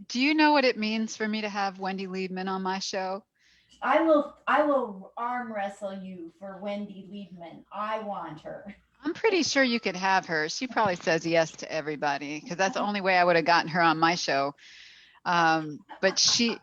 Do you know what it means for me to have Wendy Liebman on my show? I will arm wrestle you for Wendy Liebman. I want her. I'm pretty sure you could have her. She probably says yes to everybody because that's the only way I would have gotten her on my show. But she,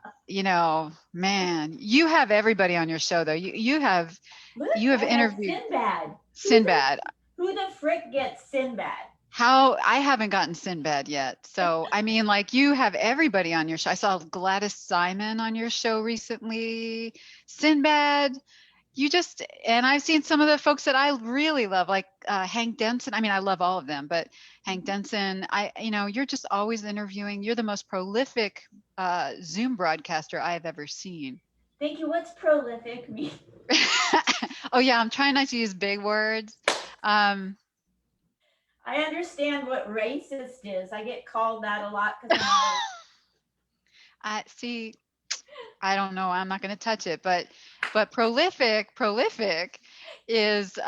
man, you have everybody on your show though. Look, You have I have interviewed Sinbad. Sinbad. Who the frick gets Sinbad? How I haven't gotten Sinbad yet. So, I mean, like you have everybody on your show. I saw Gladys Simon on your show recently. Sinbad, and I've seen some of the folks that I really love, like Hank Denson. I mean, I love all of them, but Hank Denson, you're just always interviewing. You're the most prolific Zoom broadcaster I have ever seen. Thank you. What's prolific mean? Oh yeah, I'm trying not to use big words. Um, I understand what racist is. I get called that a lot because I'm white. I see. I don't know. I'm not going to touch it, but prolific is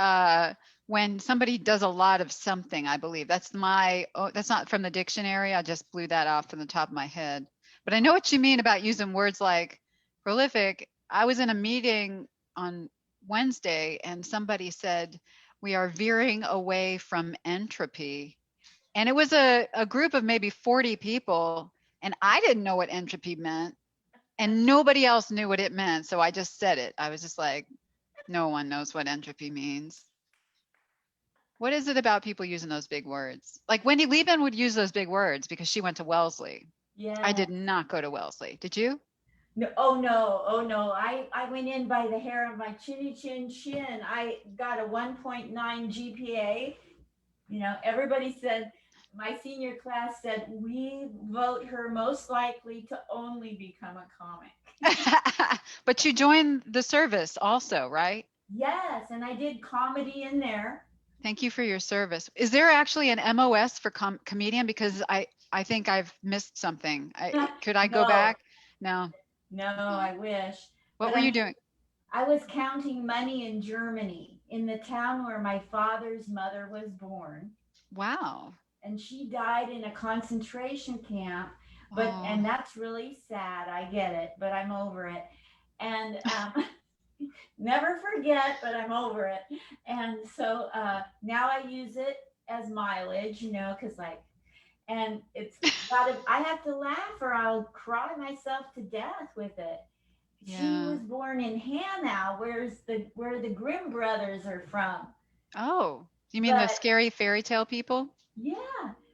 when somebody does a lot of something. I believe that's not from the dictionary. I just blew that off from the top of my head. But I know what you mean about using words like prolific. I was in a meeting on Wednesday, and somebody said we are veering away from entropy, and it was a group of maybe 40 people, and I didn't know what entropy meant and nobody else knew what it meant. So I just said it. I was just like, no one knows what entropy means. What is it about people using those big words? Like Wendy Liebman would use those big words because she went to Wellesley. I Yeah. did not go to Wellesley. Did you? No, oh no, oh no. I went in by the hair of my chinny chin chin. I got a 1.9 GPA. Everybody said, my senior class said, we vote her most likely to only become a comic. But you joined the service also, right? Yes, and I did comedy in there. Thank you for your service. Is there actually an MOS for comedian? Because I think I've missed something. Could I go No, back? No. no, Oh. I wish. What But were you doing? I was counting money in Germany, in the town where my father's mother was born. Wow. And she died in a concentration camp. Oh. And that's really sad. I get it, but I'm over it. And never forget, but I'm over it. And so now I use it as mileage, because and it's I have to laugh or I'll cry myself to death with it. She Yeah. was born in Hanau, where the Grimm brothers are from. Oh, you mean the But scary fairy tale people? yeah,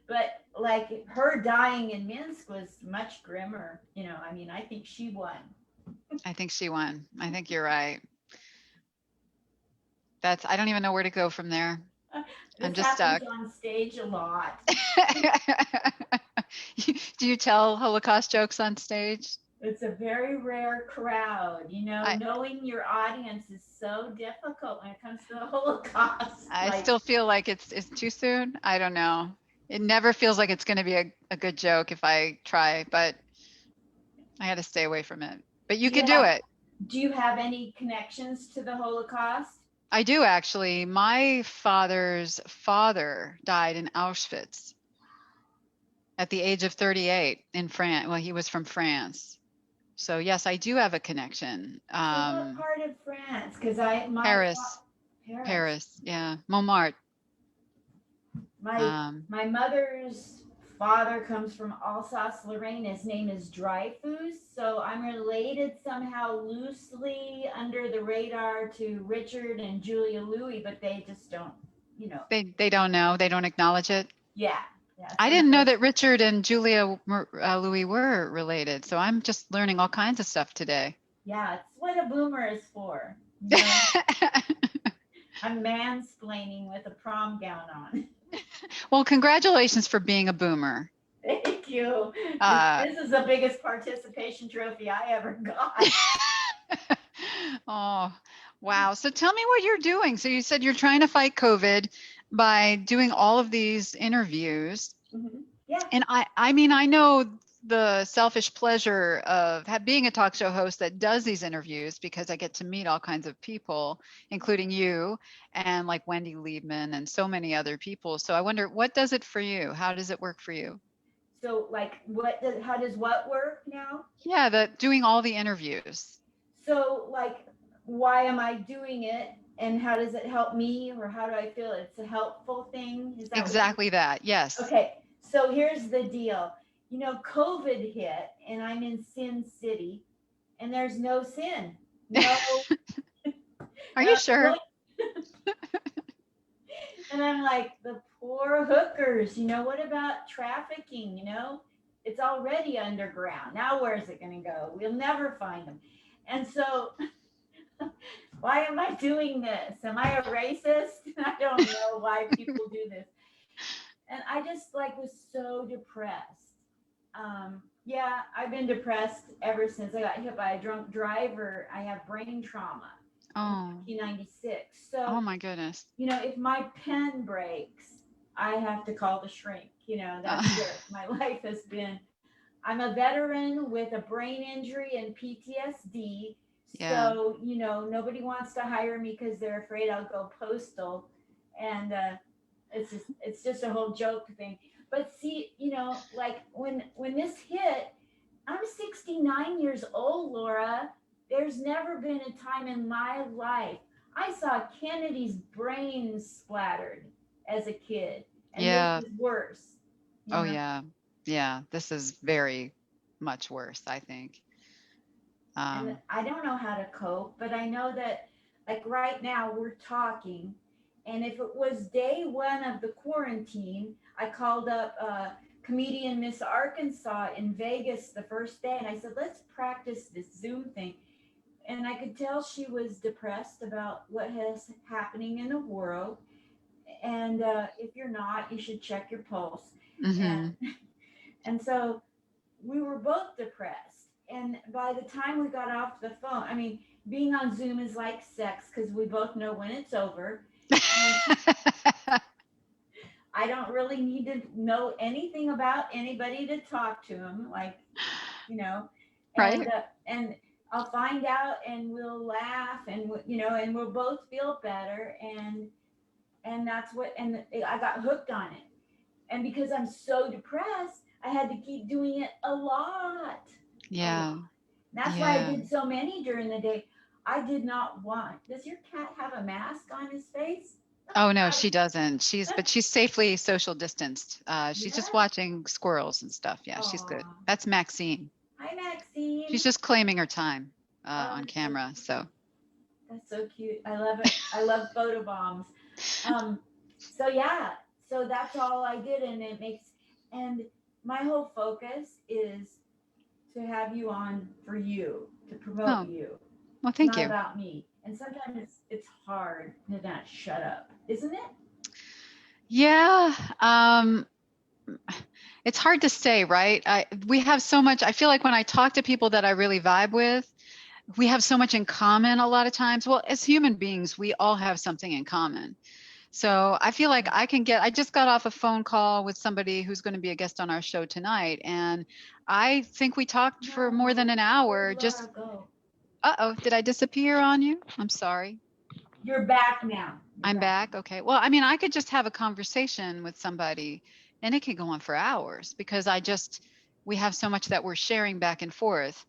but like her dying in Minsk was much grimmer. I mean, I think she won. I think she won. I think you're right. I don't even know where to go from there. I'm This just happens stuck. on stage a lot. Do you tell Holocaust jokes on stage? It's a very rare crowd. I Knowing your audience is so difficult when it comes to the Holocaust. I still feel like it's too soon. I don't know. It never feels like it's going to be a good joke if I try, but I got to stay away from it. But you do you can do have it. do you have any connections to the Holocaust? I do actually. My father's father died in Auschwitz at the age of 38 in France. Well, he was from France. So yes, I do have a connection. So what part of France? Because I my Paris, Paris. Paris, yeah, Montmartre. My Um, my mother's father comes from Alsace-Lorraine. His name is Dreyfus, so I'm related somehow loosely under the radar to Richard and Julia Louis, but they just don't, you know. they don't know, they don't acknowledge it. Yeah, yeah. I Some didn't know folks. that Richard and Julia Louis were related, so I'm just learning all kinds of stuff today. Yeah, it's what a boomer is for. I'm mansplaining with a prom gown on. Well, congratulations for being a boomer. Thank you. This, Uh, this is the biggest participation trophy I ever got. oh, wow. So tell me what you're doing. So you said you're trying to fight COVID by doing all of these interviews. Yeah. And I mean, I know the selfish pleasure of being a talk show host that does these interviews because I get to meet all kinds of people, including you and like Wendy Liebman and so many other people. So I wonder, what does it for you? How does it work for you? So like how does what work now? Yeah, doing all the interviews. So like, why am I doing it? And how does it help me? Or how do I feel it's a helpful thing? Is that what you Exactly that. Yes. Okay, so here's the deal. COVID hit, and I'm in Sin City, and there's no sin. No, Are and you I'm sure? going, and I'm like, the poor hookers. What about trafficking? It's already underground. Now where's it going to go? We'll never find them. And so, why am I doing this? Am I a racist? I don't know why people do this. And I just like was so depressed. Yeah, I've been depressed ever since I got hit by a drunk driver. I have brain trauma in Oh. 1996. Oh So, my goodness. if my pen breaks, I have to call the shrink. That's where my life has been. I'm a veteran with a brain injury and PTSD. Yeah. So, nobody wants to hire me because they're afraid I'll go postal. And it's just a whole joke thing. But see, like when this hit, I'm 69 years old, Laura. There's never been a time in my life I saw Kennedy's brain splattered as a kid, and this Yeah. is worse. You Oh know, yeah. Yeah. This is very much worse, I think. and Um, I don't know how to cope, but I know that, like right now, we're talking, and if it was day one of the quarantine, I called up comedian Miss Arkansas in Vegas the first day, and I said, let's practice this Zoom thing. And I could tell she was depressed about what is happening in the world. And if you're not, you should check your pulse. And mhm. and so we were both depressed. And by the time we got off the phone, I mean, being on Zoom is like sex because we both know when it's over. And I don't really need to know anything about anybody to talk to them, like, you know, Right? and I'll find out and we'll laugh and and we'll both feel better and that's what and I got hooked on it. And because I'm so depressed, I had to keep doing it a lot. A lot. Yeah. That's why I Yeah. did so many during the day. I did not want. Does your cat have a mask on his face? Oh no, I, she doesn't. But she's safely social distanced. She's just yeah. watching squirrels and stuff. Yeah, she's good. Aw. That's Maxine. Hi, She's Maxine. just claiming her time Oh, on camera. So, that's so cute. I love it. I love photo bombs. Um, so yeah, so that's all I did, and it makes and my whole focus is to have you on for you to promote oh, you. well, It's thank not you. about me, and sometimes it's hard to not shut up, isn't it? Yeah. It's hard to say, right? We have so much. I feel like when I talk to people that I really vibe with, we have so much in common a lot of times. Well, as human beings, we all have something in common. So I feel like I just got off a phone call with somebody who's going to be a guest on our show tonight. And I think we talked for more than No, an where'd hour. Laura go? Uh-oh, did I disappear on you? I'm sorry. You're back now. You're I'm back. back. Okay. Well, I mean, I could just have a conversation with somebody and it could go on for hours because we have so much that we're sharing back and forth.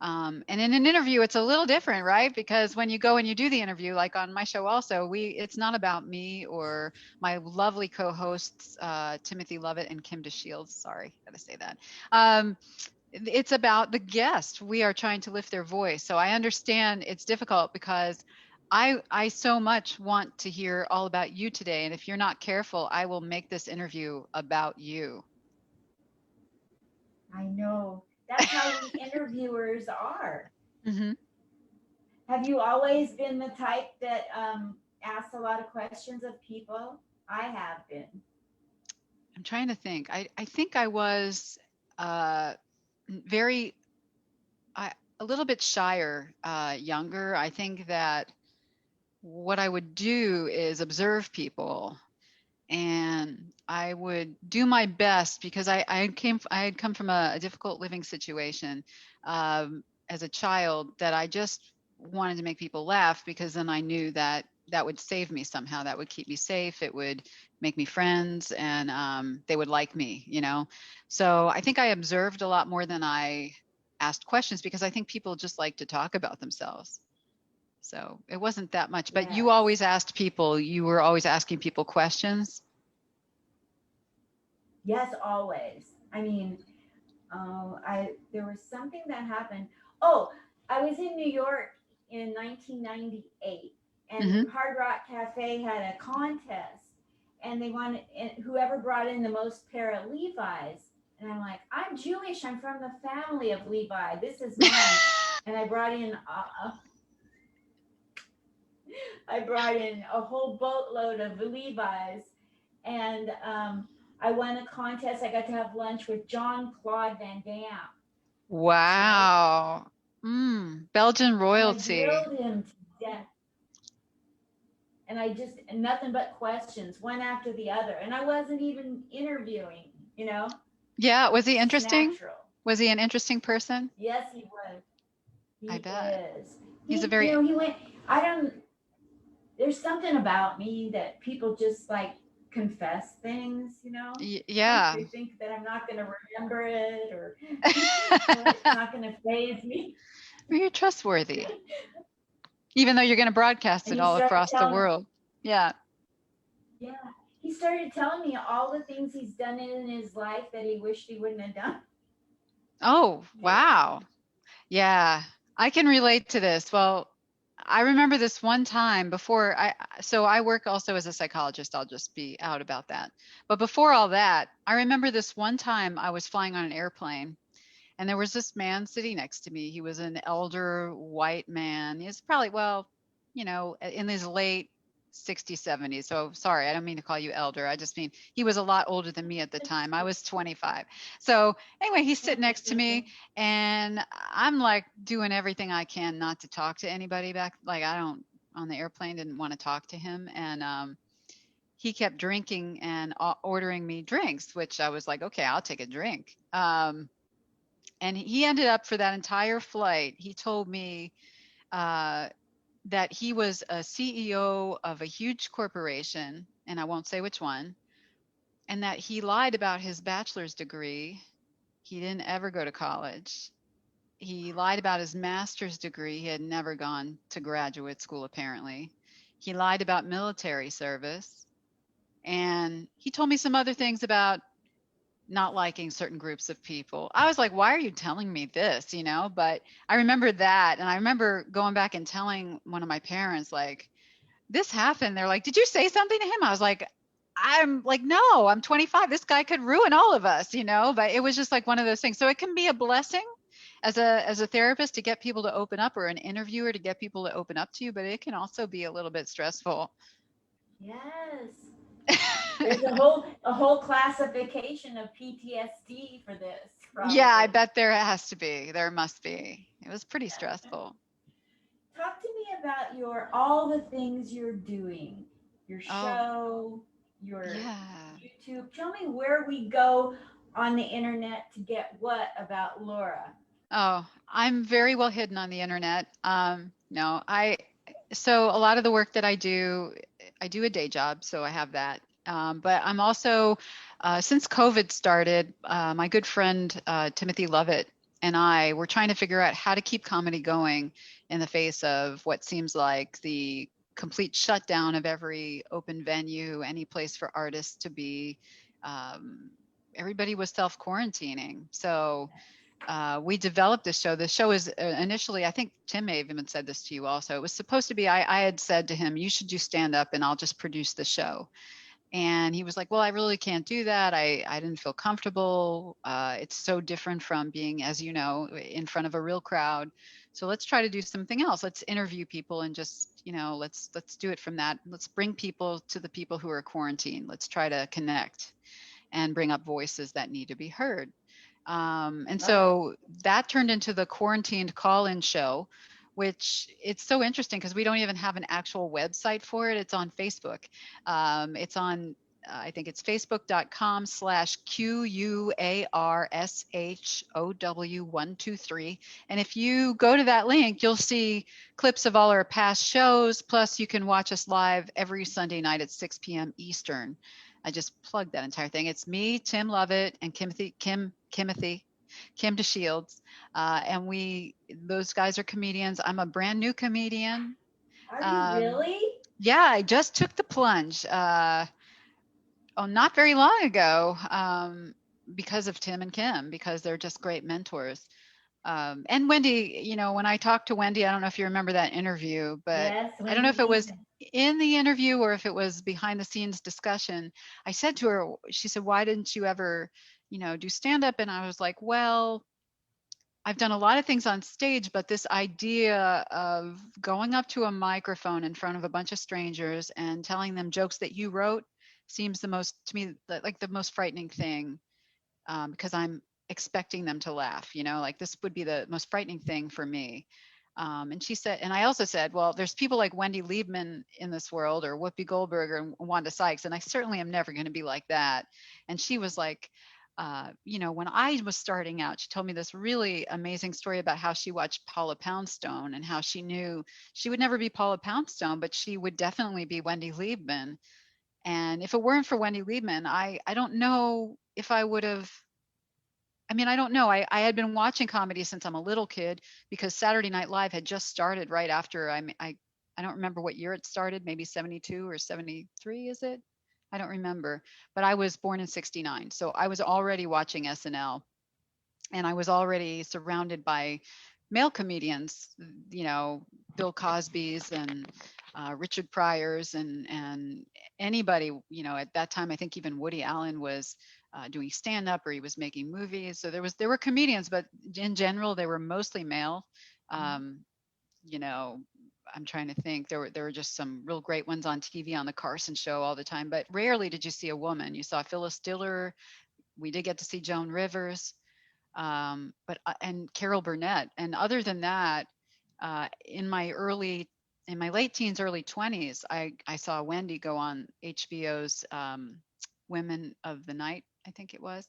And in an interview, it's a little different, right? Because when you go and you do the interview, like on my show, also, it's not about me or my lovely co-hosts, Timothy Lovett and Kim DeShields. Sorry, gotta say that. It's about the guest. We are trying to lift their voice. So I understand it's difficult because I so much want to hear all about you today. And if you're not careful, I will make this interview about you. I know. That's how we interviewers are. Hmm. Have you always been the type that asks a lot of questions of people? I have been. I'm trying to think. I think I was uh, very a little bit shyer younger. I think that what I would do is observe people and I would do my best because I had come from a difficult living situation as a child that I just wanted to make people laugh because then I knew that would save me somehow. That would keep me safe. It would make me friends, and they would like me, you know. So I think I observed a lot more than I asked questions, because I think people just like to talk about themselves. So it wasn't that much. But you Yes. always asked people, you were always asking people questions. Yes, always. I mean, I there was something that happened. Oh, I was in New York in 1998, and Hmm. Hard Rock Cafe had a contest, and they wanted whoever brought in the most pair of Levi's. And I'm like, I'm Jewish. I'm from the family of Levi. This is mine. And I brought in a whole boatload of Levi's, and I won a contest. I got to have lunch with John Claude Van Damme, right? Wow. Belgian And I royalty. grilled him to death. And I just, nothing but questions, one after the other. And I wasn't even interviewing, you know, Yeah. Was he just interesting? natural. Was he an interesting person? Yes, he was. I He bet. is. He's a He, you very, know, he went, I don't, there's something about me that people just like confess things, you know, like yeah. they think that I'm not going to remember it, or it's not going to phase me. You're trustworthy, even though you're going to broadcast And it he all started across the telling, world. Yeah. yeah, he started telling me all the things he's done in his life that he wished he wouldn't have done. Oh, wow. Yeah. I can relate to this. Well, I remember this one time before so I work also as a psychologist. I'll just be out about that. But before all that, I remember this one time I was flying on an airplane, and there was this man sitting next to me. He was an elder white man. He's probably, well, in his late 60s, 70s. So sorry, I don't mean to call you elder. I just mean he was a lot older than me at the time. I was 25. So anyway, he's sitting next to me, and I'm like doing everything I can not to talk to anybody back. Like, I don't, on the airplane, didn't want to talk to him. And he kept drinking and ordering me drinks, which I was like, okay, I'll take a drink. And he ended up, for that entire flight, he told me uh, that he was a CEO of a huge corporation, and I won't say which one, and that he lied about his bachelor's degree. He didn't ever go to college. He lied about his master's degree. He had never gone to graduate school, apparently. He lied about military service. And he told me some other things about not liking certain groups of people. I was like, why are you telling me this? But I remember that. And I remember going back and telling one of my parents, like, this happened. They're like, did you say something to him? I was like, I'm like, no, I'm 25. This guy could ruin all of us, but it was just like one of those things. So it can be a blessing as a therapist to get people to open up, or an interviewer to get people to open up to you, but it can also be a little bit stressful. Yes. There's a whole classification of PTSD for this, Yeah, I probably. bet there has to be. There must be. It was pretty stressful. Talk to me about your all the things you're doing, your Oh, show, your yeah. YouTube. Tell me where we go on the internet to get what about Laura. Oh, I'm very well hidden on the internet. No, so a lot of the work that I do a day job, so I have that. But I'm also, since COVID started, my good friend Timothy Lovett and I were trying to figure out how to keep comedy going in the face of what seems like the complete shutdown of every open venue, any place for artists to be. Um, Everybody was self quarantining. So we developed this show. The show is initially, I think Tim may have even said this to you also. It was supposed to be, I had said to him, you should do stand up and I'll just produce the show. And he was like, well, I really can't do that. I didn't feel comfortable. It's so different from being, as you know, in front of a real crowd. So let's try to do something else. Let's interview people and just, let's do it from that. Let's bring people to the people who are quarantined. Let's try to connect and bring up voices that need to be heard. And Love it. so that turned into the quarantined call-in show, which it's so interesting because we don't even have an actual website for it. It's on Facebook. It's on I think it's facebook.com/QUARSHOW123. And if you go to that link, you'll see clips of all our past shows. Plus, you can watch us live every Sunday night at 6 p.m. Eastern. I just plugged that entire thing. It's me, Tim Lovett, and Kim DeShields. And those guys are comedians. I'm a brand new comedian. Are you really? Yeah, I just took the plunge. Not very long ago, because of Tim and Kim, because they're just great mentors. And Wendy, when I talked to Wendy, I don't know if you remember that interview, but Yes, I don't know if it was Wendy. in the interview or if it was behind the scenes discussion. I said to her, she said, why didn't you ever, do stand up? And I was like, well, I've done a lot of things on stage, but this idea of going up to a microphone in front of a bunch of strangers and telling them jokes that you wrote seems to me, like the most frightening thing, because I'm expecting them to laugh, like this would be the most frightening thing for me. And she said, and I also said, well, there's people like Wendy Liebman in this world, or Whoopi Goldberg, or Wanda Sykes, and I certainly am never going to be like that. And she was like, when I was starting out, she told me this really amazing story about how she watched Paula Poundstone and how she knew she would never be Paula Poundstone, but she would definitely be Wendy Liebman. And if it weren't for Wendy Liebman, I don't know if I would have. I don't know. I had been watching comedy since I'm a little kid, because Saturday Night Live had just started right after I don't remember what year it started, maybe 72 or 73, is it? I don't remember, but I was born in 69. So I was already watching SNL, and I was already surrounded by male comedians, Bill Cosby's and Richard Pryor's and anybody, at that time, I think even Woody Allen was doing stand up, or he was making movies. So there were comedians, but in general, they were mostly male. Um, you know, I'm trying to think. There were just some real great ones on TV on the Carson show all the time, but rarely did you see a woman. You saw Phyllis Diller. We did get to see Joan Rivers, but and Carol Burnett. And other than that, in my late teens, early 20s, I saw Wendy go on HBO's Women of the Night, I think it was,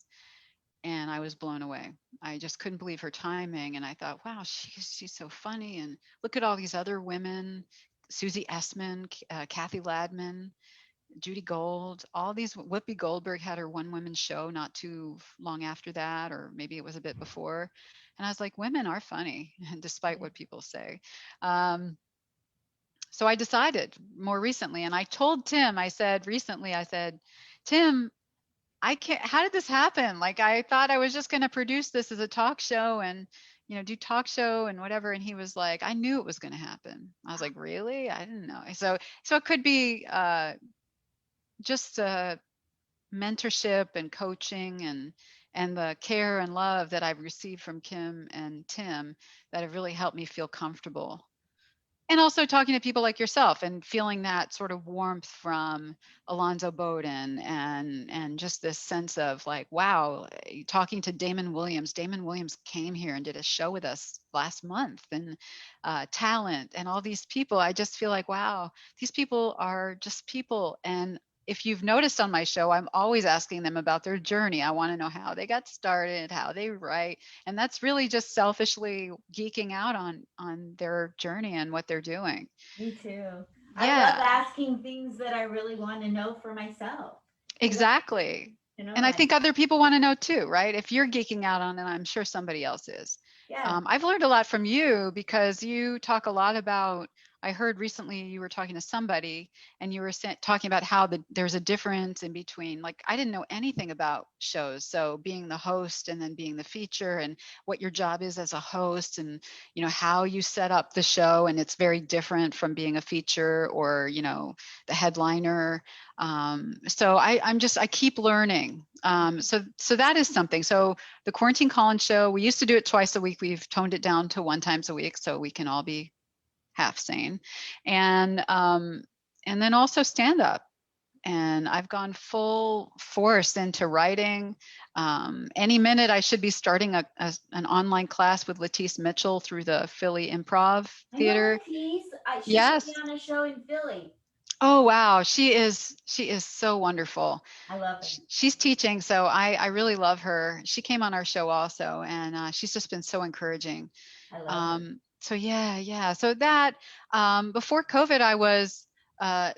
and I was blown away. I just couldn't believe her timing, and I thought, wow, she's so funny, and look at all these other women, Susie Essman, Kathy Ladman, Judy Gold, all these. Whoopi Goldberg had her one woman show not too long after that, or maybe it was a bit before. And I was like, women are funny, despite what people say. So I decided more recently, and I told Tim, I said, Tim, I can't, how did this happen? Like, I thought I was just going to produce this as a talk show and, do talk show and whatever. And he was like, I knew it was going to happen. I was like, really? I didn't know. So it could be, just mentorship and coaching and the care and love that I've received from Kim and Tim that have really helped me feel comfortable. And also talking to people like yourself and feeling that sort of warmth from Alonzo Bowden and just this sense of like, wow, talking to Damon Williams. Damon Williams came here and did a show with us last month, and Talent and all these people. I just feel like, wow, these people are just people. And if you've noticed on my show, I'm always asking them about their journey. I want to know how they got started, how they write, and that's really just selfishly geeking out on their journey and what they're doing. Me too. I love Yeah, asking things that I really want to know for myself. exactly. And I think other people want to know too, right? If you're geeking out on it, I'm sure somebody else is. Yeah. I've learned a lot from you because you talk a lot about. I heard recently you were talking to somebody and you were talking about how there's a difference in between, like, I didn't know anything about shows. So being the host and then being the feature, and what your job is as a host, and, how you set up the show. And it's very different from being a feature or, the headliner. So I keep learning. So that is something. So the Quarantine Call-In Show, we used to do it twice a week. We've toned it down to 1 time a week so we can all be half sane. And then also stand up. And I've gone full force into writing. Any minute I should be starting an online class with Lattice Mitchell through the Philly Improv Theater. I know Lattice. She Yes. put me on a show in Philly. Oh wow, she is so wonderful. I love her. She's teaching, so I really love her. She came on our show also, and she's just been so encouraging. I love her. So yeah, yeah. So that before COVID, I was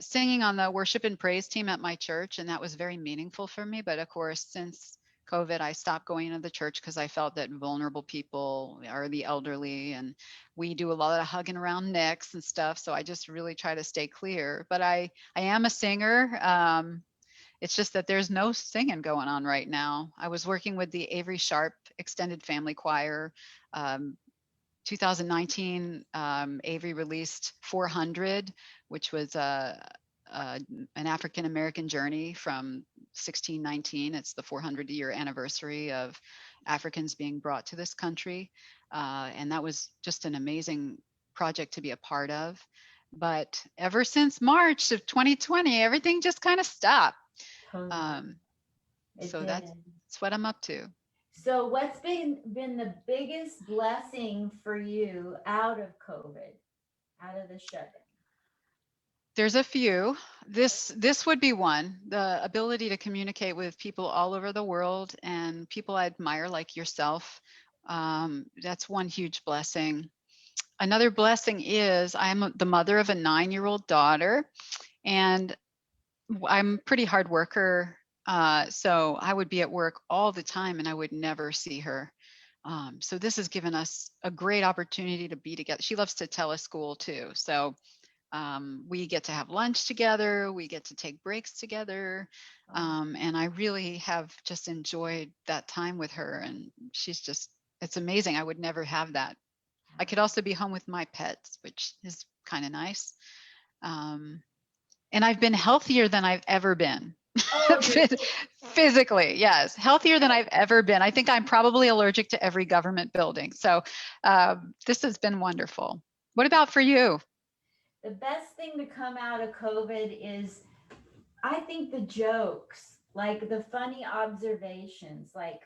singing on the worship and praise team at my church, and that was very meaningful for me. But of course, since COVID, I stopped going into the church because I felt that vulnerable people are the elderly, and we do a lot of hugging around necks and stuff. So I just really try to stay clear. But I am a singer. It's just that there's no singing going on right now. I was working with the Avery Sharp Extended Family Choir. Um, 2019, Avery released 400, which was an African American journey from 1619. It's the 400-year anniversary of Africans being brought to this country. And that was just an amazing project to be a part of. But ever since March of 2020, everything just kind of stopped. Totally. Um, It so did. that's what I'm up to. So what's been the biggest blessing for you out of COVID, out of the shutdown? There's a few. This would be one. The ability to communicate with people all over the world and people I admire like yourself. That's one huge blessing. Another blessing is I'm the mother of a 9-year-old daughter, and I'm a pretty hard worker. So I would be at work all the time and I would never see her. So this has given us a great opportunity to be together. She loves to teleschool too. So we get to have lunch together, we get to take breaks together, and I really have just enjoyed that time with her. And it's amazing. I would never have that. I could also be home with my pets, which is kind of nice. Um, and I've been healthier than I've ever been. Oh, you're Physically, yes, healthier than I've ever been. I think I'm probably allergic to every government building. So this has been wonderful. What about for you? the best thing to come out of COVID is, I think, the jokes, like the funny observations. Like,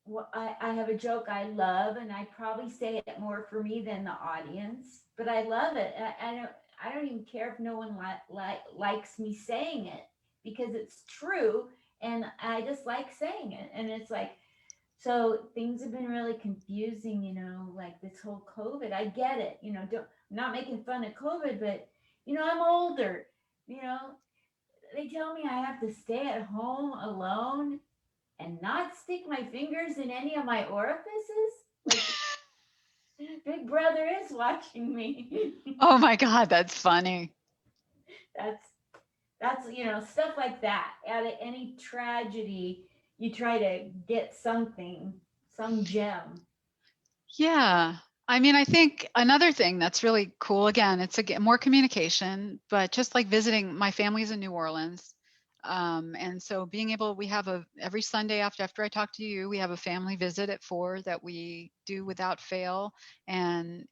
well, I have a joke I love, and I probably say it more for me than the audience, but I love it. I don't even care if no one likes me saying it, because it's true, and I just like saying it. And it's like, so things have been really confusing, like this whole COVID. I get it, I'm not making fun of COVID, but I'm older, you know, they tell me I have to stay at home alone and not stick my fingers in any of my orifices. Like, Big Brother is watching me. Oh my God, that's funny. that's that's stuff like that. Out of any tragedy, you try to get something, some gem. Yeah. I mean, I think another thing that's really cool, again, it's again more communication, but just like visiting my family's in New Orleans. And so being able, we have every Sunday after I talk to you, we have a family visit at 4 that we do without fail. And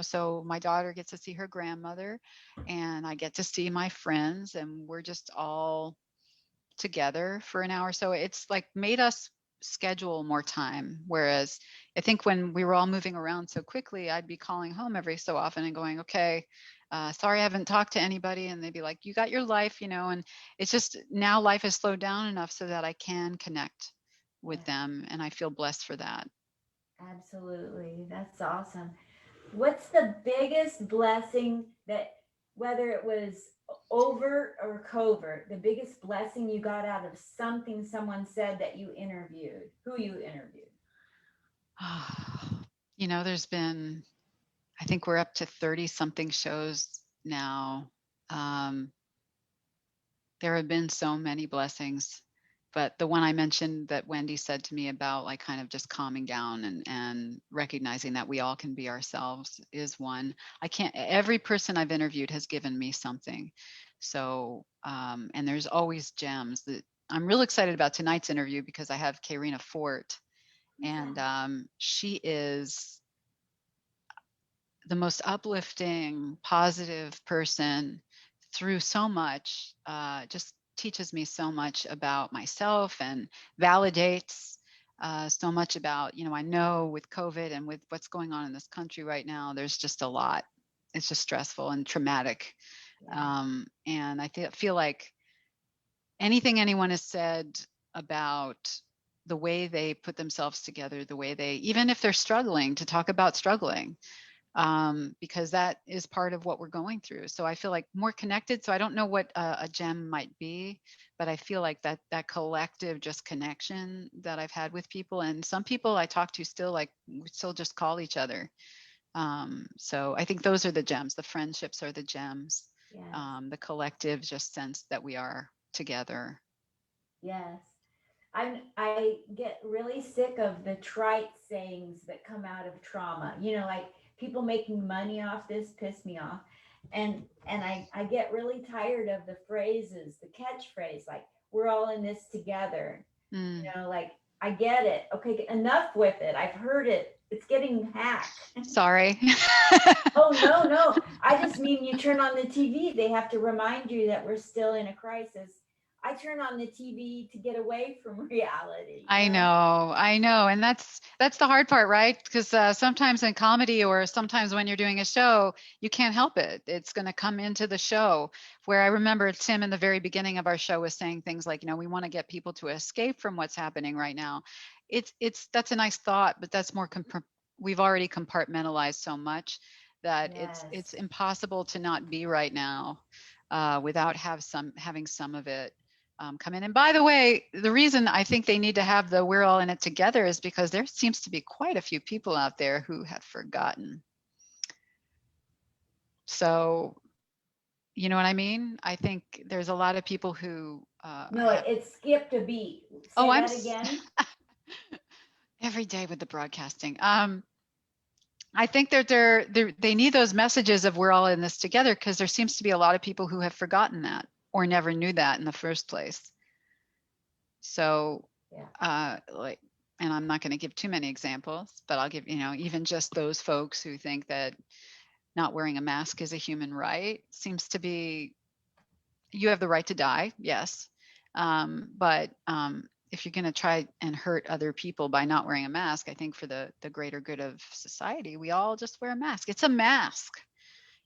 so my daughter gets to see her grandmother and I get to see my friends and we're just all together for an hour. So it's like made us schedule more time. Whereas I think when we were all moving around so quickly, I'd be calling home every so often and going, okay, sorry, I haven't talked to anybody. And they'd be like, you got your life, and it's just now life has slowed down enough so that I can connect with Yeah, them. And I feel blessed for that. absolutely. That's awesome. What's the biggest blessing that, whether it was overt or covert, the biggest blessing you got out of something someone said that you interviewed, who you interviewed? There's been, I think we're up to 30 something shows now. Um, there have been so many blessings, but the one I mentioned that Wendy said to me about like kind of just calming down and recognizing that we all can be ourselves is one. Every person I've interviewed has given me something. So and there's always gems that I'm real excited about tonight's interview because I have Karina Fort, Who's and that? she is the most uplifting, positive person through so much, just teaches me so much about myself and validates so much about, I know with COVID and with what's going on in this country right now, there's just a lot. It's just stressful and traumatic. And I feel like anything anyone has said about the way they put themselves together, the way they, even if they're struggling, to talk about struggling, because that is part of what we're going through. So I feel like more connected. So I don't know what a gem might be, but I feel like that collective just connection that I've had with people, and some people I talk to still, like, we still just call each other. So I think those are the gems. The friendships are the gems. Yes. The collective just sense that we are together. Yes. I get really sick of the trite sayings that come out of trauma. You know, like people making money off this piss me off. And I get really tired of the phrases, the catchphrase, like we're all in this together. You Mm. know, like I get it. Okay, enough with it. I've heard it. It's getting hack. Sorry. Oh no, no. I just mean you turn on the TV, they have to remind you that we're still in a crisis. I turn on the TV to get away from reality, you I know? know, I know, and that's the hard part, right? Because sometimes in comedy, or sometimes when you're doing a show, you can't help it. It's going to come into the show. Where I remember Tim in the very beginning of our show was saying things like, we want to get people to escape from what's happening right now. It's that's a nice thought, but that's more we've already compartmentalized so much that it's Yes. impossible to not be right now without having some of it come in. And by the way, the reason I think they need to have the "we're all in it together" is because there seems to be quite a few people out there who have forgotten. So, you know what I mean? I think there's a lot of people who No, it skipped a beat. oh, Say that again. every day with the broadcasting. I think that they need those messages of "we're all in this together" because there seems to be a lot of people who have forgotten that or never knew that in the first place. So, like, and I'm not going to give too many examples, but I'll give, even just those folks who think that not wearing a mask is a human right seems to be, you have the right to die, yes. But if you're going to try and hurt other people by not wearing a mask, I think for the greater good of society, we all just wear a mask. It's a mask.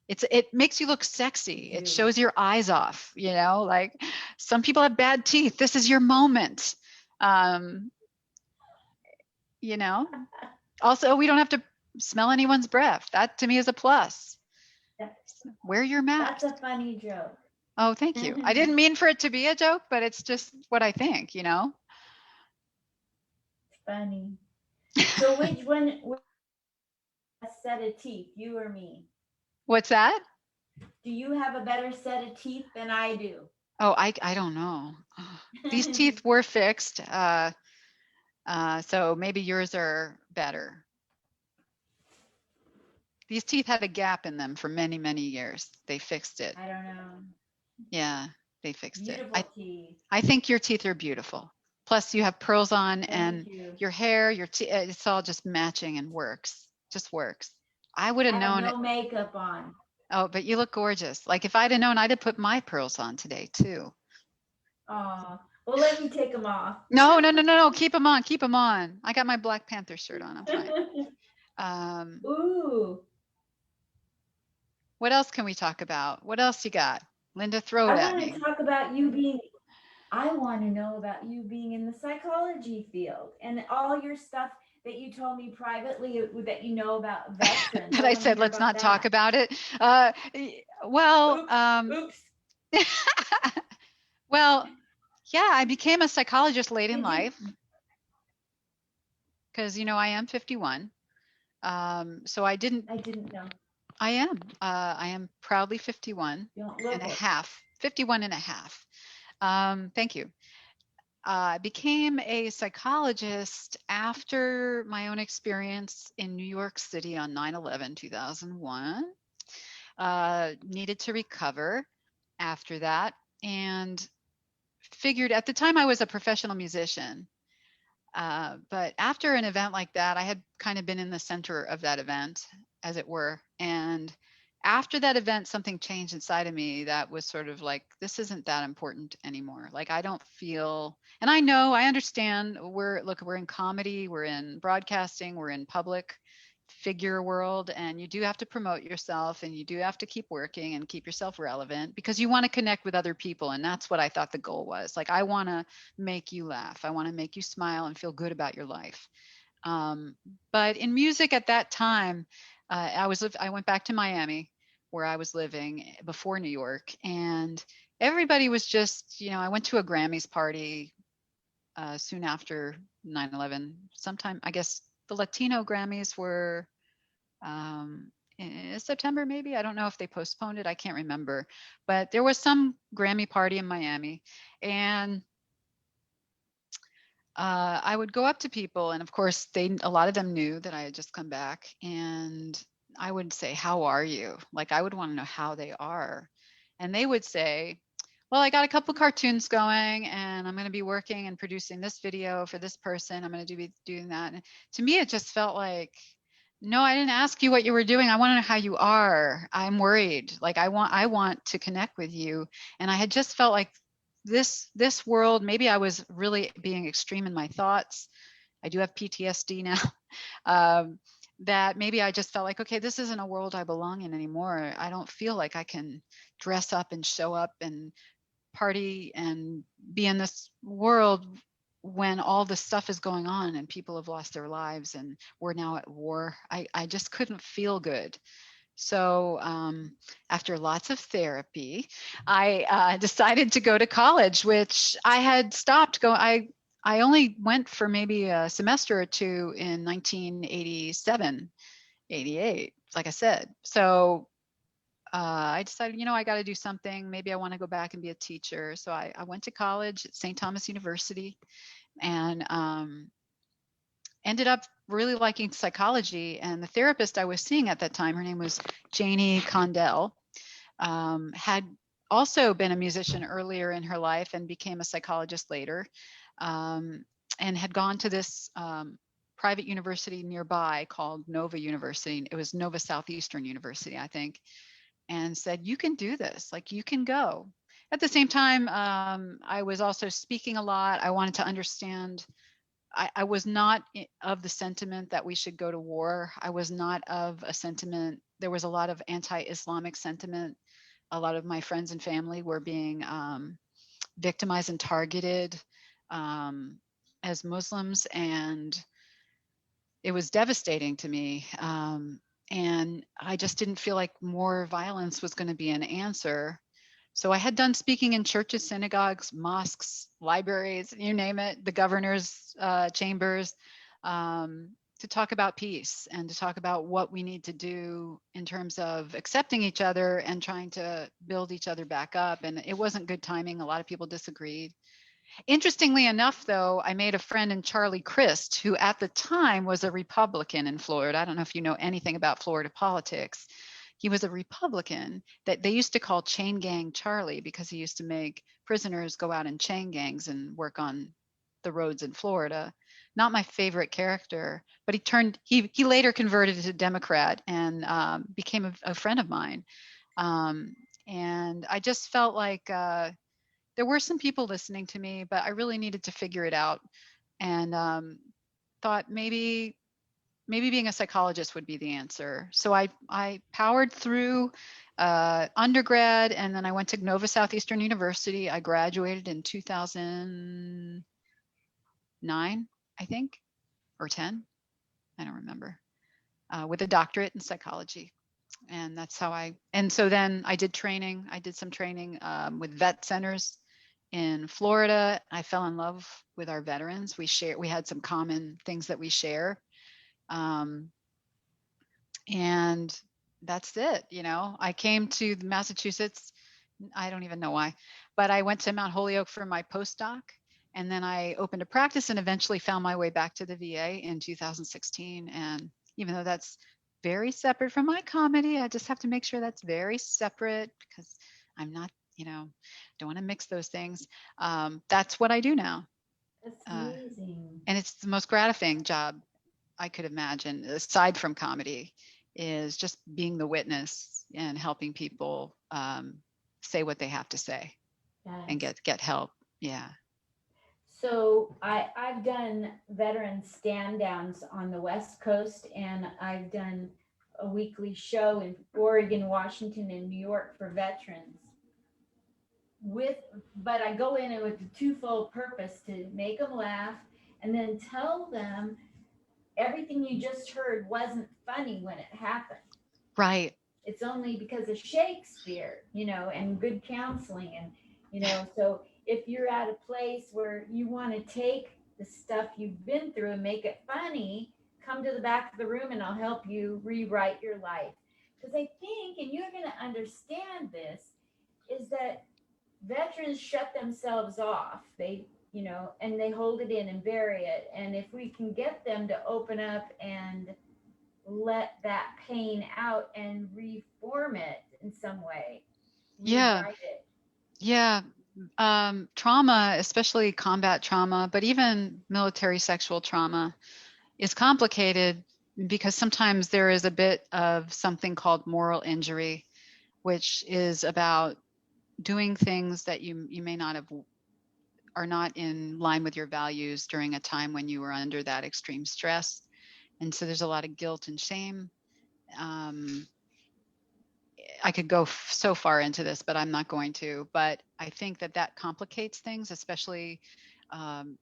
It makes you look sexy. It shows your eyes off, like some people have bad teeth. This is your moment. Um, you know, also, we don't have to smell anyone's breath. That to me is a plus. Wear your mask. That's a funny joke. Oh, thank you. I didn't mean for it to be a joke, but it's just what I think. Funny. So which one a set of teeth, you or me? What's that? Do you have a better set of teeth than I do? Oh, I don't know. These teeth were fixed. So maybe yours are better. These teeth had a gap in them for many, many years. They fixed it. I don't know. Yeah, they fixed Beautiful it. teeth. I think your teeth are beautiful. Plus, you have pearls on, Thank and you. your hair, it's all just matching and works. Just works. I would have I have known no it. makeup on. Oh, but you look gorgeous. Like if I'd have known, I'd have put my pearls on today too. Oh, well, let me take them off. No, no, no, no, no. Keep them on. Keep them on. I got my Black Panther shirt on. I'm fine. Ooh. What else can we talk about? What else you got? Linda, throw it I at want me. to talk about you being, I want to know about you being in the psychology field and all your stuff that you told me privately that you know about veterans. That I want to said, hear let's about not that. talk about it. Well, Oops. well, yeah, I became a psychologist late in Did you? life because, I am 51. So I didn't know. I am. I am proudly 51 You don't look and a it. half. 51 and a half. Thank you. I became a psychologist after my own experience in New York City on 9/11, 2001. Needed to recover after that, and figured at the time I was a professional musician. But after an event like that, I had kind of been in the center of that event, as it were. And after that event, something changed inside of me that was sort of like, this isn't that important anymore. Like, I don't feel, and I understand we're in comedy, we're in broadcasting, we're in public, figure world, and you do have to promote yourself, and you do have to keep working and keep yourself relevant because you want to connect with other people. And that's what I thought the goal was. Like, I want to make you laugh. I want to make you smile and feel good about your life. Um, but in music at that time, I went back to Miami where I was living before New York, and everybody was just, I went to a Grammys party soon after 9/11. Sometime, I guess the Latino Grammys were in September, maybe. I don't know if they postponed it. I can't remember. But there was some Grammy party in Miami. And I would go up to people. And of course, a lot of them knew that I had just come back. And I would say, "How are you?" Like, I would want to know how they are. And they would say, "Well, I got a couple cartoons going, and I'm going to be working and producing this video for this person. I'm going to be doing that." And to me, it just felt like, no, I didn't ask you what you were doing. I want to know how you are. I'm worried. Like, I want to connect with you. And I had just felt like this world, maybe I was really being extreme in my thoughts. I do have PTSD now. um, that maybe I just felt like, okay, this isn't a world I belong in anymore. I don't feel like I can dress up and show up and party and be in this world when all this stuff is going on and people have lost their lives and we're now at war. I just couldn't feel good. So after lots of therapy, I decided to go to college, which I had stopped going. I only went for maybe a semester or two in 1987, 88, like I said. So I decided, I got to do something. Maybe I want to go back and be a teacher. So I went to college at St. Thomas University and ended up really liking psychology. And the therapist I was seeing at that time, her name was Janie Condell, had also been a musician earlier in her life and became a psychologist later, and had gone to this private university nearby called Nova University. It was Nova Southeastern University, I think, and said, "You can do this, like, you can go." At the same time, I was also speaking a lot. I wanted to understand. I was not of the sentiment that we should go to war. I was not of a sentiment. There was a lot of anti-Islamic sentiment. A lot of my friends and family were being victimized and targeted as Muslims, and it was devastating to me. And I just didn't feel like more violence was going to be an answer. So I had done speaking in churches, synagogues, mosques, libraries, you name it, the governor's chambers, to talk about peace and to talk about what we need to do in terms of accepting each other and trying to build each other back up. And it wasn't good timing. A lot of people disagreed. Interestingly enough, though, I made a friend in Charlie Crist, who at the time was a Republican in Florida. I don't know if you know anything about Florida politics. He was a Republican that they used to call Chain Gang Charlie because he used to make prisoners go out in chain gangs and work on the roads in Florida. Not my favorite character, but he later converted to Democrat and became a friend of mine. And I just felt like there were some people listening to me, but I really needed to figure it out, and thought maybe being a psychologist would be the answer. So I powered through undergrad, and then I went to Nova Southeastern University. I graduated in 2009, I think, or 10. I don't remember, with a doctorate in psychology. And that's how and so then I did training. I did some training with vet centers in Florida. I fell in love with our veterans. We had some common things that we share. And that's it. I came to Massachusetts. I don't even know why, but I went to Mount Holyoke for my postdoc. And then I opened a practice and eventually found my way back to the VA in 2016. And even though that's very separate from my comedy, I just have to make sure that's very separate because I'm not, don't want to mix those things. That's what I do now. That's amazing. And it's the most gratifying job I could imagine, aside from comedy, is just being the witness and helping people say what they have to say Yes. and get help. Yeah. So I've done veteran stand downs on the West Coast, and I've done a weekly show in Oregon, Washington, and New York for veterans. With but I go in it with the twofold purpose to make them laugh and then tell them everything you just heard wasn't funny when it happened. Right. It's only because of Shakespeare, and good counseling. And, so if you're at a place where you want to take the stuff you've been through and make it funny, come to the back of the room and I'll help you rewrite your life. Because I think, and you're going to understand this, is that veterans shut themselves off. And they hold it in and bury it. And if we can get them to open up and let that pain out and reform it in some way, Yeah. rewrite it. Yeah. Trauma, especially combat trauma, but even military sexual trauma, is complicated because sometimes there is a bit of something called moral injury, which is about doing things that you may not have, are not in line with your values during a time when you were under that extreme stress. And so there's a lot of guilt and shame. Um, I could go so far into this, but I'm not going to. But I think that complicates things, especially. And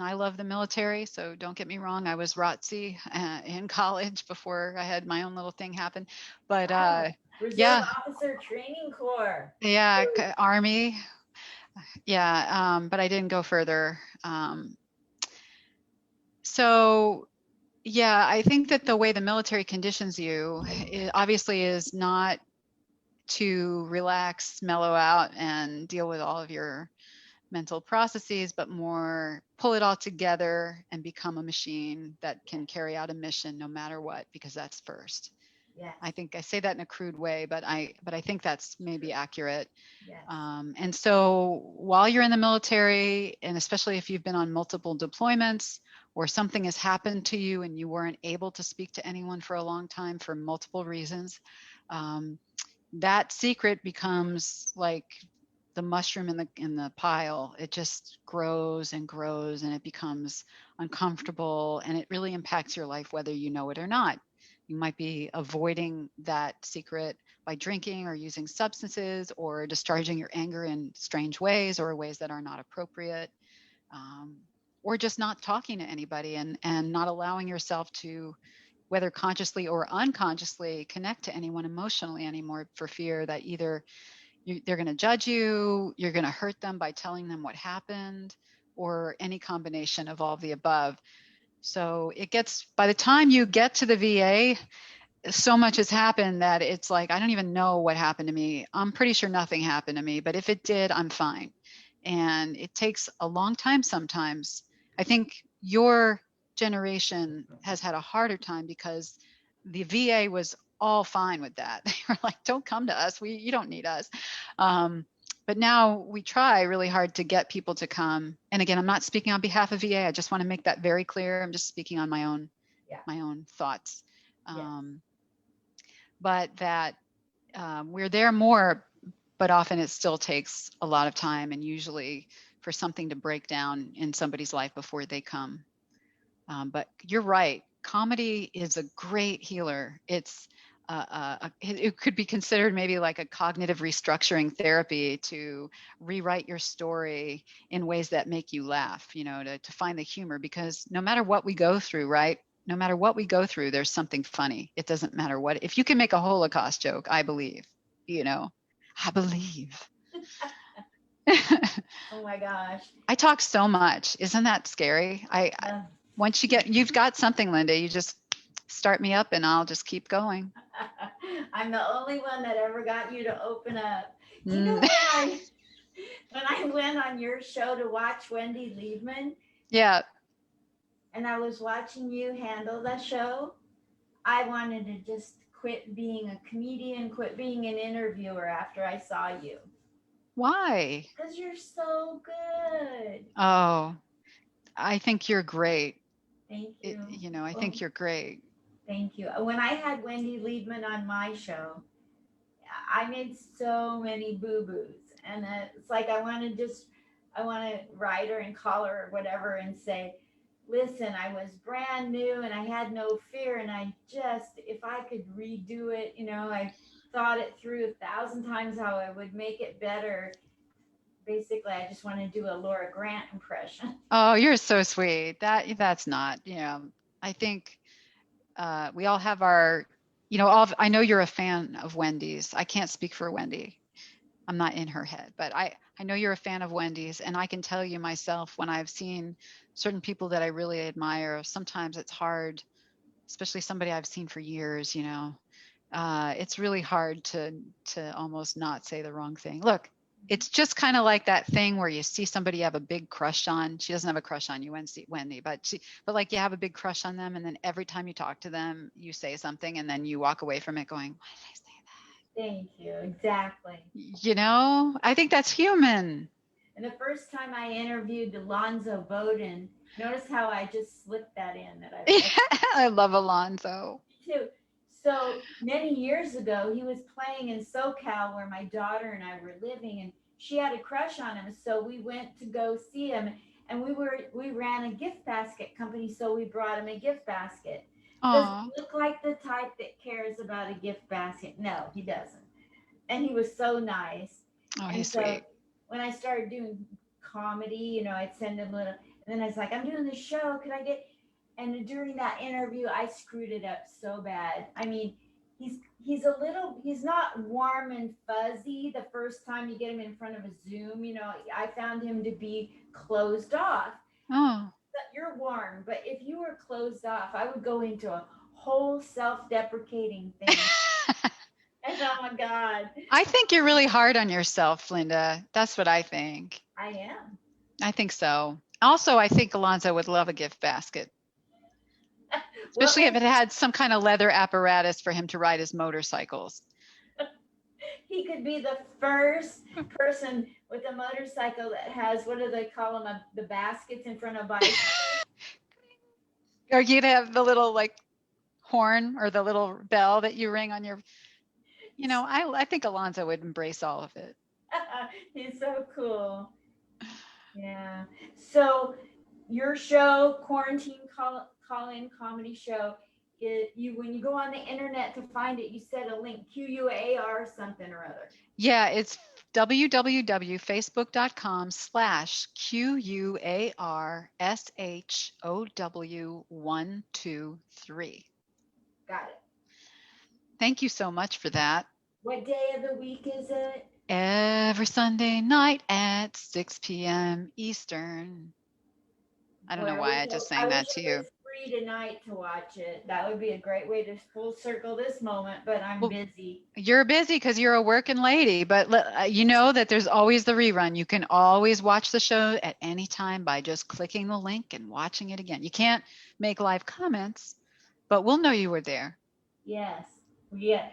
I love the military, so don't get me wrong. I was ROTC in college before I had my own little thing happen. But Wow. Reserve yeah, Officer Training Corps. yeah, Army, yeah. But I didn't go further. So yeah, I think that the way the military conditions you, obviously, is not to relax, mellow out, and deal with all of your mental processes, but more pull it all together and become a machine that can carry out a mission no matter what, because that's first. Yes. I think I say that in a crude way, but I think that's maybe accurate. Yes. And so while you're in the military, and especially if you've been on multiple deployments or something has happened to you and you weren't able to speak to anyone for a long time for multiple reasons, that secret becomes like the mushroom in the pile. It just grows and grows, and it becomes uncomfortable, and it really impacts your life whether you know it or not. You might be avoiding that secret by drinking or using substances or discharging your anger in strange ways or ways that are not appropriate, um, or just not talking to anybody and not allowing yourself to, whether consciously or unconsciously, connect to anyone emotionally anymore for fear that either they're going to judge you, you're going to hurt them by telling them what happened, or any combination of all of the above. So it gets, by the time you get to the VA, so much has happened that it's like, I don't even know what happened to me. I'm pretty sure nothing happened to me, but if it did, I'm fine. And it takes a long time sometimes. I think your generation has had a harder time because the VA was all fine with that. They were like, don't come to us. You don't need us. But now we try really hard to get people to come. And again, I'm not speaking on behalf of VA. I just want to make that very clear. I'm just speaking on my own, my own thoughts. But that we're there more, but often it still takes a lot of time and usually for something to break down in somebody's life before they come. But you're right. Comedy is a great healer. It could be considered maybe like a cognitive restructuring therapy to rewrite your story in ways that make you laugh, to find the humor, because no matter what we go through, right? No matter what we go through, there's something funny. It doesn't matter what. If you can make a Holocaust joke, I believe, I believe. Oh my gosh. I talk so much. Isn't that scary? Once you've got something, Linda, you just start me up and I'll just keep going. I'm the only one that ever got you to open up. Do you know when I went on your show to watch Wendy Liebman? Yeah. And I was watching you handle the show, I wanted to just quit being a comedian, quit being an interviewer after I saw you. Why? Because you're so good. Oh, I think you're great. Thank you. I think you're great. Thank you. When I had Wendy Liebman on my show, I made so many boo-boos. And it's like I want to just I want to write her and call her or whatever and say, listen, I was brand new and I had no fear. And I just, if I could redo it, I thought it through 1,000 times how I would make it better. Basically, I just want to do a Laura Grant impression. Oh, you're so sweet. That's not, I think we all have our, I know you're a fan of Wendy's. I can't speak for Wendy. I'm not in her head, but I know you're a fan of Wendy's, and I can tell you myself when I've seen certain people that I really admire, sometimes it's hard, especially somebody I've seen for years, it's really hard to almost not say the wrong thing. Look, it's just kind of like that thing where you see somebody you have a big crush on. She doesn't have a crush on you, Wendy, but like you have a big crush on them, and then every time you talk to them, you say something, and then you walk away from it going, "Why did I say Thank you. Exactly. that?" I think that's human. And the first time I interviewed Alonzo Bowden, notice how I just slipped that in that Yeah, I love Alonzo. too. So many years ago, he was playing in SoCal where my daughter and I were living, and she had a crush on him. So we went to go see him, and we ran a gift basket company, so we brought him a gift basket. Does Aw. he look like the type that cares about a gift basket? No, he doesn't. And he was so nice. Oh, And he's so sweet. when I started doing comedy, I'd send him little, and then I was like, I'm doing the show. Could I get? And during that interview, I screwed it up so bad. I mean, he's not warm and fuzzy the first time you get him in front of a Zoom. I found him to be closed off. Oh. But you're warm, but if you were closed off, I would go into a whole self-deprecating thing. And oh my God, I think you're really hard on yourself, Linda. That's what I think. I am. I think so. Also, I think Alonzo would love a gift basket, What especially if would it had some kind of leather apparatus for him to ride his motorcycles. he could be the first person with a motorcycle that has, what do they call them, the baskets in front of bikes. Or you'd have the little like horn or the little bell that you ring on your, I think Alonzo would embrace all of it. He's so cool. Yeah. So your show, Quarantine Call In Comedy Show, when you go on the internet to find it, you said a link, QUAR something or other. Yeah, it's www.facebook.com/QUARSHOW123. Got it. Thank you so much for that. What day of the week is it? Every Sunday night at 6 p.m. Eastern. I don't Boy, know why I just sang I wish that to it you. was free tonight to watch it. That would be a great way to full circle this moment, but I'm Well, busy. you're busy because you're a working lady, but you know that there's always the rerun. You can always watch the show at any time by just clicking the link and watching it again. You can't make live comments, but we'll know you were there. Yes, we get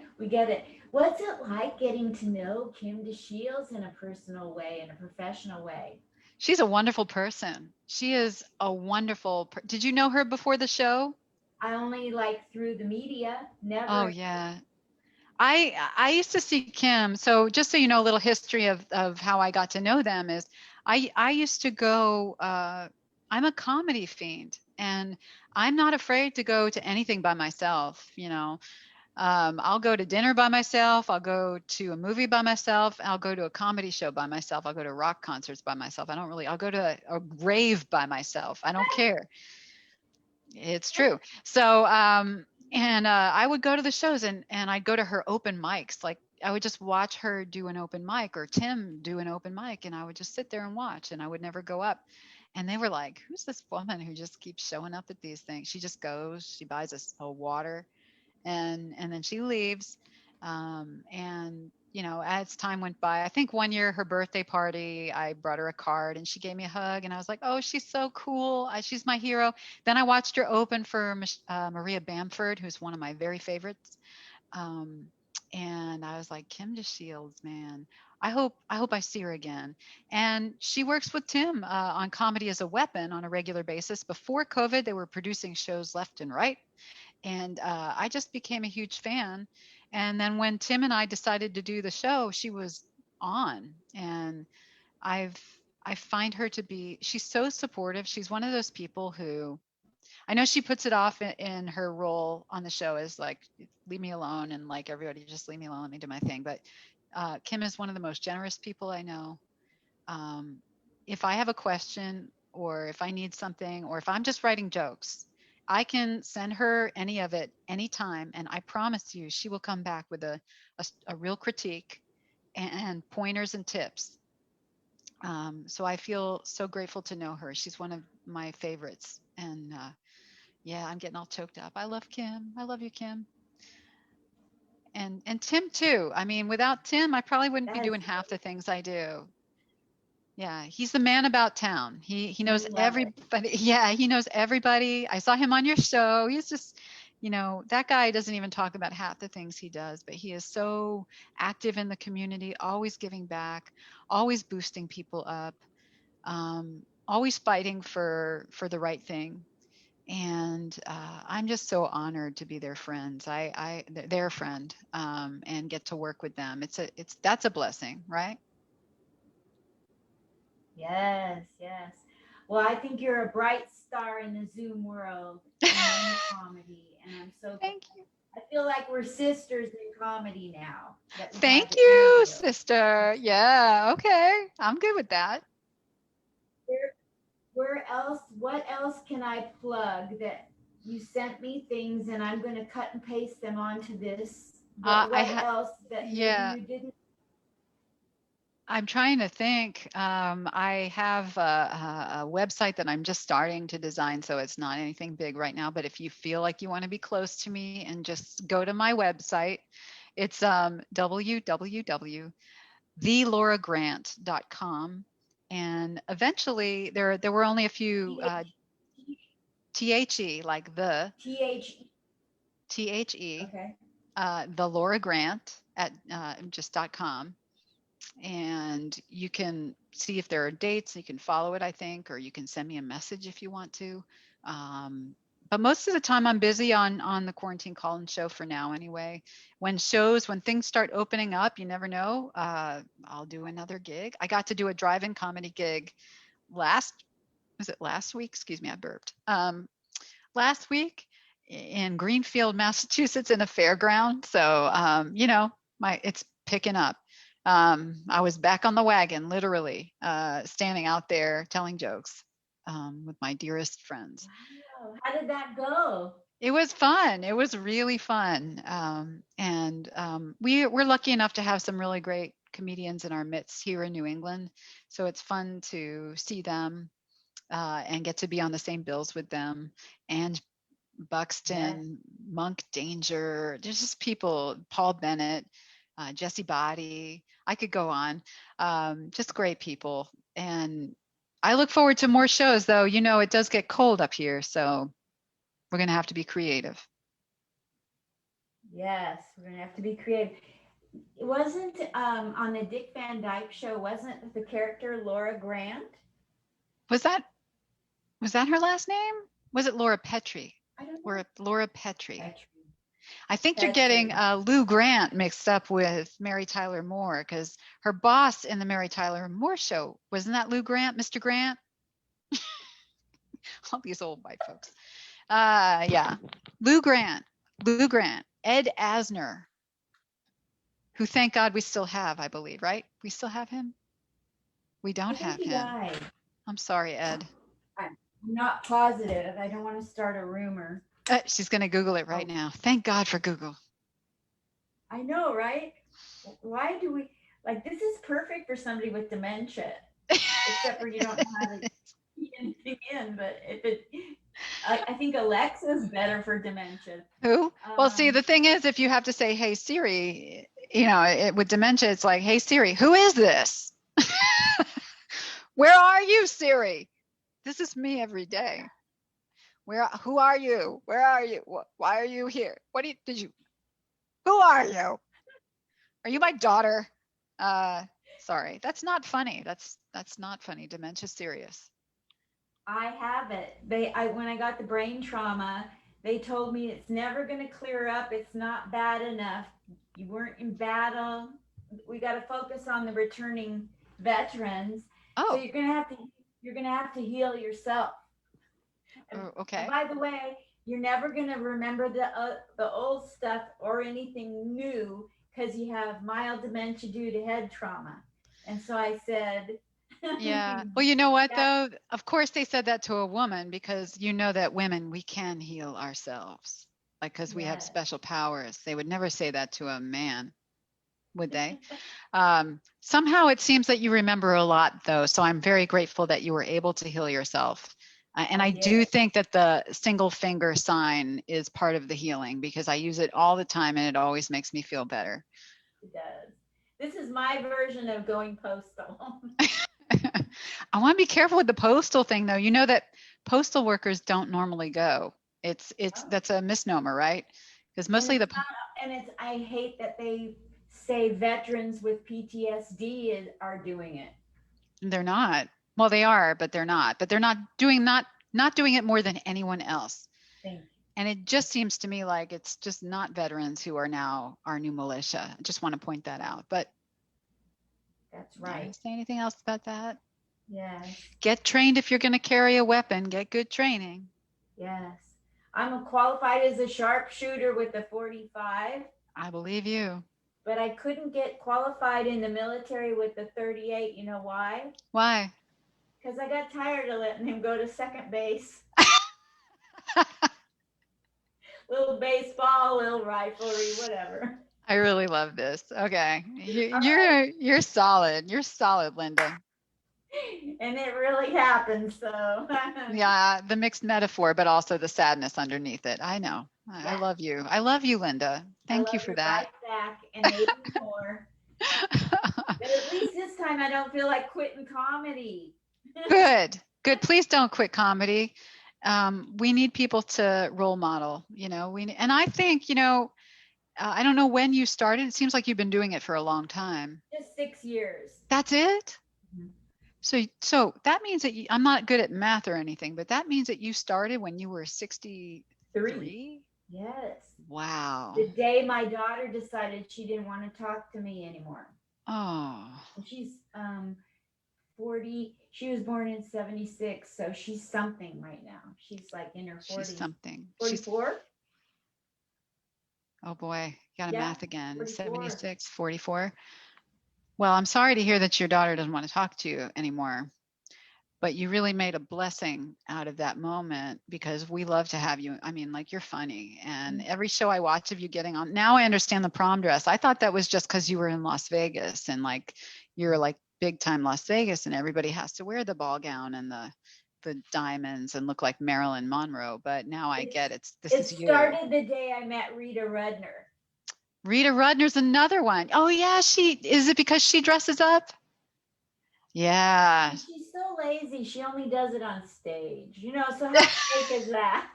it. What's it like getting to know Kim DeShields in a personal way, in a professional way? She's a wonderful person. She is a wonderful. Did you know her before the show? I only like through the media, Oh never. yeah. I used to see Kim. So just so you know, a little history of how I got to know them is I used to go. I'm a comedy fiend, and I'm not afraid to go to anything by myself. I'll go to dinner by myself. I'll go to a movie by myself. I'll go to a comedy show by myself. I'll go to rock concerts by myself. I'll go to a rave by myself. I don't care. It's true. So, and I would go to the shows and I'd go to her open mics. Like I would just watch her do an open mic or Tim do an open mic, and I would just sit there and watch, and I would never go up. And they were like, "Who's this woman who just keeps showing up at these things? She just goes, she buys a water, and then she leaves." And as time went by, I think one year her birthday party, I brought her a card and she gave me a hug, and I was like, "Oh, she's so cool. She's my hero." Then I watched her open for Maria Bamford, who's one of my very favorites. Um, and I was like, Kim DeShields, man. I hope I see her again. And she works with Tim on Comedy as a Weapon on a regular basis. Before COVID, they were producing shows left and right, and I just became a huge fan. And then when Tim and I decided to do the show, she was on, and I've I find her to be, she's so supportive. She's one of those people who, I know she puts it off in her role on the show as like, leave me alone and like everybody just leave me alone, let me do my thing. But Kim is one of the most generous people I know. Um, if I have a question or if I need something or if I'm just writing jokes, I can send her any of it anytime. And I promise you, she will come back with a real critique and pointers and tips. So I feel so grateful to know her. She's one of my favorites. And yeah, I'm getting all choked up. I love Kim. I love you, Kim. And Tim too. I mean, without Tim, I probably wouldn't be That is, doing half the things I do. Yeah, he's the man about town. He we knows love it. everybody. Yeah, he knows everybody. I saw him on your show. He's just, that guy doesn't even talk about half the things he does, but he is so active in the community, always giving back, always boosting people up, always fighting for the right thing. And I'm just so honored to be their friends. Their friend, and get to work with them. That's a blessing, right? Yes, yes. Well, I think you're a bright star in the Zoom world in comedy, and I'm so glad. Thank you. I feel like we're sisters in comedy now that we had Thank the you, interview. sister. Yeah, okay. I'm good with that. Where, where else? What else can I plug that you sent me things, and I'm going to cut and paste them onto this. But I what had, else that maybe yeah, you didn't? I'm trying to think. I have a website that I'm just starting to design, so it's not anything big right now. But if you feel like you want to be close to me and just go to my website, it's www.thelauраgrant.com. And eventually, there were only a few THE, like the TH. THE, Okay. the Laura Grant at just.com. And you can see if there are dates. You can follow it, I think, or you can send me a message if you want to. But most of the time, I'm busy on the Quarantine Call-In show for now, anyway. When things start opening up, you never know. I'll do another gig. I got to do a drive-in comedy gig last was it last week? Excuse me, I burped. Last week in Greenfield, Massachusetts, in a fairground. So it's picking up. I was back on the wagon, literally, standing out there telling jokes with my dearest friends. Wow. How did that go? It was fun. It was really fun. And we're lucky enough to have some really great comedians in our midst here in New England. So it's fun to see them and get to be on the same bills with them. And Yes. Buxton, Monk Danger, there's just people, Paul Bennett, Jesse Body. I could go on. Just great people. And I look forward to more shows, though. It does get cold up here, so we're going to have to be creative. Yes, we're gonna have to be creative. It wasn't on the Dick Van Dyke Show. Wasn't the character Laura Grant? Was that was that her last name? Was it Laura Petrie? I don't know. Or Laura Petrie? Petrie. I think you're getting Petrie. Lou Grant mixed up with Mary Tyler Moore, because her boss in the Mary Tyler Moore show, wasn't that Lou Grant, Mr. Grant? All these old white folks. Yeah. Lou Grant, Ed Asner, who thank God we still have, I believe, right? We still have him? We I don't think have he him. died. I'm sorry, Ed. I'm not positive. I don't want to start a rumor. She's going to Google it right now. Thank God for Google. I know, right? Why do we like this is perfect for somebody with dementia, except for you don't know how to key anything in. But if it, I think Alexa's better for dementia. Who? Well, see, the Um, thing is, if you have to say, "Hey Siri," with dementia, it's like, "Hey Siri, who is this? Where are you, Siri? This is me every day. Who are you? Where are you? Why are you here? Who are you? Are you my daughter? Sorry, that's not funny. That's not funny. Dementia's serious. I have it. When I got the brain trauma, they told me it's never going to clear up. It's not bad enough. You weren't in battle. We got to focus on the returning veterans. So Oh, you're gonna have to heal yourself. And okay. by the way, you're never gonna remember the old stuff or anything new because you have mild dementia due to head trauma. And so I said, Yeah. Well, you know what yeah, though? Of course they said that to a woman because you know that women, we can heal ourselves. Like, because we have yes. special powers. They would never say that to a man, would they? Somehow it seems that you remember a lot though. So I'm very grateful that you were able to heal yourself. And I I did. do think that the single finger sign is part of the healing because I use it all the time and it always makes me feel better. It does. This is my version of going postal. I want to be careful with the postal thing though. You know that postal workers don't normally go. It's Oh. that's a misnomer, right? Because And mostly it's not, and it's, I hate that they say veterans with PTSD are doing it. they're not. Well, they are, but they're not. But they're not doing it more than anyone else. Thank you. And it just seems to me like it's just not veterans who are now our new militia. I just want to point that out. But That's you right. say anything else about that? Yes. Get trained if you're going to carry a weapon. Get good training. Yes. I'm qualified as a sharpshooter with the 45, I believe you. but I couldn't get qualified in the military with the 38. You know why? Why? Because I got tired of letting him go to second base. Little baseball, little riflery, whatever. I really love this. Okay. All right. You're solid. You're solid, Linda. And it really happened. So, Yeah, the mixed metaphor, but also the sadness underneath it. I know. I yeah, love you. I love you, Linda. I Thank you love for you that. right back and maybe more. But at least this time I don't feel like quitting comedy. Good. Good. Please don't quit comedy. We need people to role model, and I think, I don't know when you started. It seems like you've been doing it for a long time. Just 6 years. That's it? Mhm. So that means that I'm not good at math or anything, but that means that you started when you were 3. 63? Yes. Wow. The day my daughter decided she didn't want to talk to me anymore. Oh, And she's 40. She was born in 76, so she's something right now. She's like in her she's 40s. something. 44? Oh boy, got a Yeah, math again. 44. 76, 44. Well, I'm sorry to hear that your daughter doesn't want to talk to you anymore, but you really made a blessing out of that moment because we love to have you. I mean, like you're funny. And every show I watch of you getting on, now I understand the prom dress. I thought that was just because you were in Las Vegas and like you're like big time Las Vegas and everybody has to wear the ball gown and the diamonds and look like Marilyn Monroe. But now I get this It is you. started the day I met Rita Rudner. Rita Rudner's another one. Oh yeah, is it because she dresses up? Yeah. And she's so lazy. She only does it on stage. So how fake is that?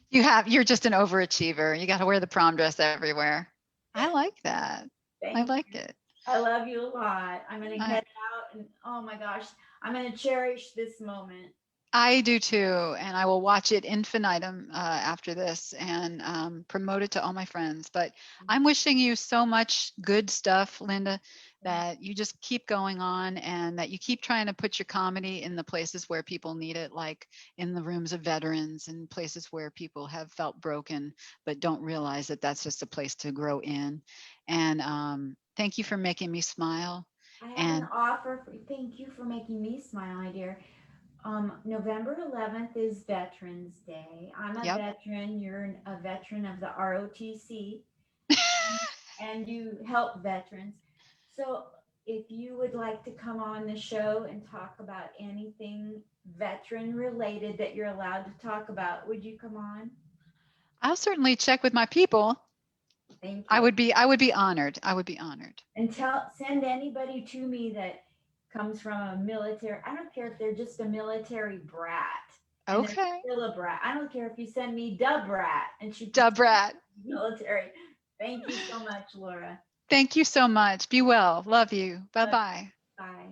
You're just an overachiever. You got to wear the prom dress everywhere. I like that. I Thank like you. it. I love you a lot. I'm going to I, head out and oh my gosh, I'm going to cherish this moment. I do too. And I will watch it infinitum after this and promote it to all my friends. But I'm wishing you so much good stuff, Linda, that you just keep going on and that you keep trying to put your comedy in the places where people need it, like in the rooms of veterans and places where people have felt broken but don't realize that that's just a place to grow in. And thank you for making me smile. I have an And offer for thank you for making me smile, my dear. November 11th is Veterans Day. I'm a yep. veteran. You're a veteran of the ROTC, and you help veterans. So, if you would like to come on the show and talk about anything veteran related that you're allowed to talk about, would you come on? I'll certainly check with my people. Thank I you. would be honored. I would be honored. And send anybody to me that comes from a military. I don't care if they're just a military brat. And they're Okay. still a brat. I don't care if you send me Dub Rat and she Dubrat. military. Thank you so much, Laura. Thank you so much. Be well. Love you. Bye-bye. Bye.